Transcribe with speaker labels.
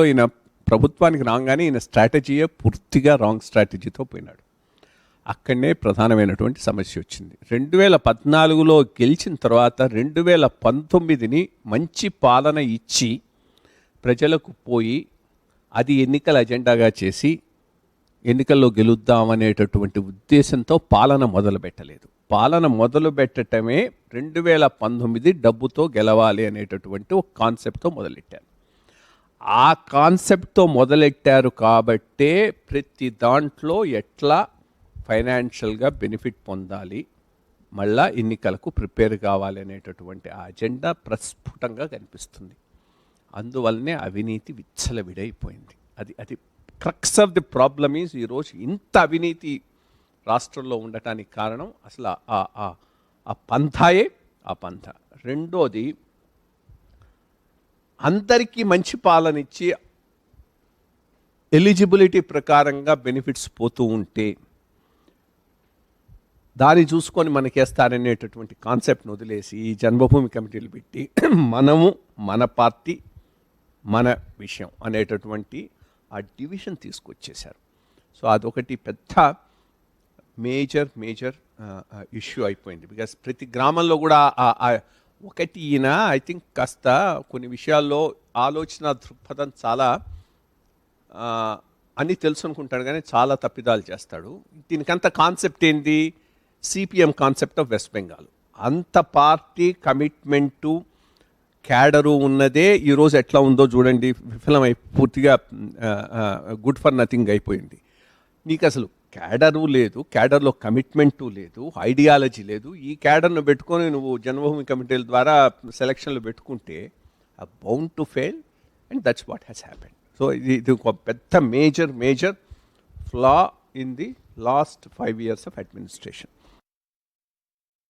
Speaker 1: ఈయన ప్రభుత్వానికి రాగానే ఈయన స్ట్రాటజీయే పూర్తిగా రాంగ్ స్ట్రాటజీతో పోయినాడు. అక్కడనే ప్రధానమైనటువంటి సమస్య వచ్చింది. 2014లో గెలిచిన తర్వాత 2019ని మంచి పాలన ఇచ్చి ప్రజలకు పోయి అది ఎన్నికల అజెండాగా చేసి ఎన్నికల్లో గెలుద్దామనేటటువంటి ఉద్దేశంతో పాలన మొదలుపెట్టలేదు. పాలన మొదలుపెట్టడమే 2019 డబ్బుతో గెలవాలి అనేటటువంటి ఒక కాన్సెప్ట్తో మొదలెట్టారు. ఆ కాన్సెప్ట్తో మొదలెట్టారు కాబట్టే ప్రతి దాంట్లో ఎట్లా ఫైనాన్షియల్గా బెనిఫిట్ పొందాలి, మళ్ళా ఎన్నికలకు ప్రిపేర్ కావాలి అనేటటువంటి ఆ అజెండా ప్రస్ఫుటంగా కనిపిస్తుంది. అందువల్లనే అవినీతి విచ్చలవిడైపోయింది. అది crux of the problem is ఈరోజు ఇంత అవినీతి రాష్ట్రంలో ఉండటానికి కారణం అసలు ఆ పంథాయే ఆ పంథ. రెండోది, అందరికీ మంచి పాలన ఇచ్చి ఎలిజిబిలిటీ ప్రకారంగా బెనిఫిట్స్ పోతూ ఉంటే దాన్ని చూసుకొని మనకేస్తారనేటటువంటి కాన్సెప్ట్ను వదిలేసి ఈ జన్మభూమి కమిటీలు పెట్టి మనము మన పార్టీ మన విషయం అనేటటువంటి ఆ డివిజన్ తీసుకొచ్చేశారు. సో అదొకటి పెద్ద మేజర్ ఇష్యూ అయిపోయింది. బికాస్ ప్రతి గ్రామంలో కూడా ఒకటి ఈయన ఐ థింక్ కాస్త కొన్ని విషయాల్లో ఆలోచన దృక్పథం చాలా అని తెలుసు అనుకుంటాడు, కానీ చాలా తప్పిదాలు చేస్తాడు. దీనికంత కాన్సెప్ట్ ఏంటి? CPM concept of west Bengal. అంత పార్టీ కమిట్మెంటు క్యాడరు ఉన్నదే ఈరోజు ఎట్లా ఉందో చూడండి. విఫలమై పూర్తిగా గుడ్ ఫర్ నథింగ్ అయిపోయింది. నీకు అసలు క్యాడరు లేదు, క్యాడర్లో కమిట్మెంటు లేదు, ఐడియాలజీ లేదు. ఈ క్యాడర్ను పెట్టుకొని నువ్వు జన్మభూమి కమిటీల ద్వారా సెలక్షన్లు పెట్టుకుంటే bound to fail, and that's what has happened. So ఇది ఒక పెద్ద major ఫ్లా in the last 5 years of administration.